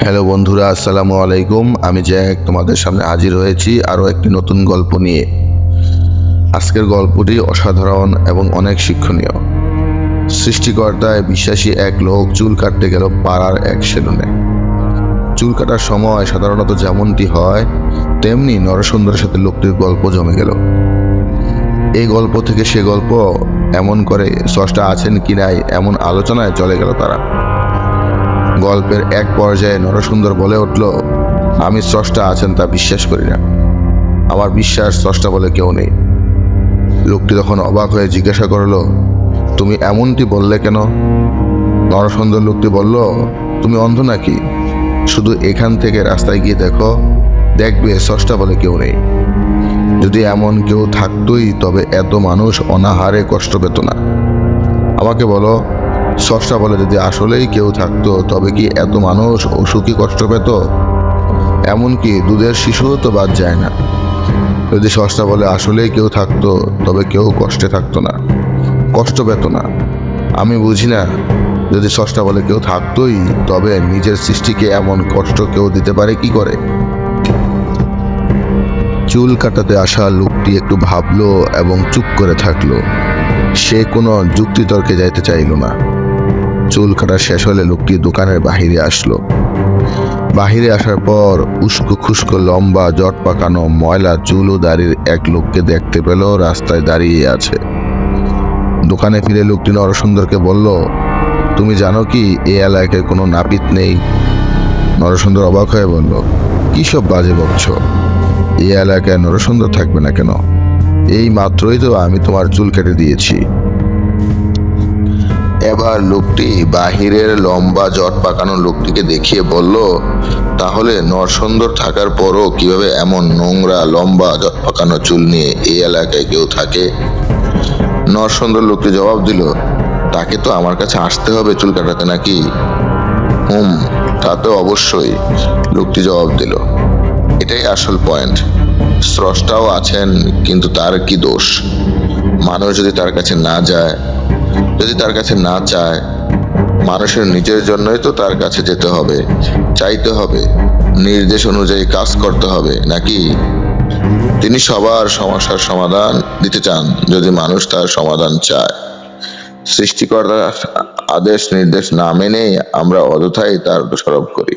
Hello বন্ধুরা, আসসালামু আলাইকুম। আমি জ্যাক তোমাদের সামনে হাজির হয়েছি আরও একটি নতুন গল্প নিয়ে। আজকের গল্পটি অসাধারণ এবং অনেক শিক্ষণীয়। সৃষ্টিকর্তায় বিশ্বাসী এক লোক চুল কাটতে গেল পাড়ার এক সেলুনে। চুল কাটার সময় সাধারণত যেমনটি হয় তেমনি নরসুন্দরের সাথে লোকটির গল্প জমে গেল। এই গল্প থেকে সে গল্প এমন করে স্রষ্টা আছেন কি নাই এমন আলোচনায় চলে গেল তারা। গল্পের এক পর্যায়ে নরসুন্দর বলে উঠল, আমি স্রষ্টা আছেন তা বিশ্বাস করি না। আমার বিশ্বাস স্রষ্টা বলে কেউ নেই। লোকটি তখন অবাক হয়ে জিজ্ঞাসা করল, তুমি এমনটি বললে কেন? নরসুন্দর লোকটি বলল, তুমি অন্ধ নাকি? শুধু এখান থেকে রাস্তায় গিয়ে দেখো, দেখবে স্রষ্টা বলে কেউ নেই। যদি এমন কেউ থাকতোই তবে এত মানুষ অনাহারে কষ্ট পেত না। আমাকে বলো, স্রষ্টা বলে যদি আসলেই কেউ থাকতো তবে কি এত মানুষ অসুখী কষ্ট পেত? এমনকি দুধের শিশুও তো বাদ যায় না। যদি স্রষ্টা বলে আসলেই কেউ থাকতো তবে কেউ কষ্টে থাকতো না, কষ্ট পেত না। আমি বুঝি না, যদি স্রষ্টা বলে কেউ থাকতোই তবে নিজের সৃষ্টিকে এমন কষ্ট কেউ দিতে পারে কি করে? চুল কাটাতে আসা লোকটি একটু ভাবলো এবং চুপ করে থাকলো। সে কোনো যুক্তিতর্কে যাইতে চাইল না। চুল কাটা শেষ হলে লোকটি দোকানের বাহিরে আসলো। বাহিরে আসার পর উস্কো খুস্কো লম্বা জট পাকানো ময়লা চুল ও দাড়ির এক লোককে দেখতে পেল রাস্তায় দাঁড়িয়ে আছে। দোকানে ফিরে লোকটি নরসুন্দরকে বলল, তুমি জানো কি এই এলাকায় কোনো নাপিত নেই? নরসুন্দর অবাক হয়ে বলল, কি সব বাজে বকছ? এই এলাকায় নরসুন্দর থাকবে না কেন? এই মাত্রই তো আমি তোমার চুল কেটে দিয়েছি। এবার লোকটি বাহিরের লম্বা জট পাকানো লোকটিকে দেখিয়ে বলল, তাহলে নরসুন্দর থাকার পরও কিভাবে এমন নোংরা লম্বা জট পাকানো চুল নিয়ে এই এলাকায় কেউ থাকে? নরসুন্দর লোকটি জবাব দিল, তাকে তো আমার কাছে আসতে হবে চুল কাটাতে নাকি? তা তো অবশ্যই, লোকটি জবাব দিল। এটাই আসল পয়েন্ট। স্রষ্টাও আছেন, কিন্তু তার কি দোষ? মানুষ যদি তার কাছে না যায়, যদি তার কাছে না চায়, মানুষের নিজের জন্যই তো তার কাছে যেতে হবে, চাইতে হবে, নির্দেশ অনুযায়ী কাজ করতে হবে নাকি? তিনি সবার সমস্যার সমাধান দিতে চান যদি মানুষ তার সমাধান চায়। সৃষ্টিকর্তার আদেশ নির্দেশ না মেনে আমরা অযথাই তার দোষারোপ করি।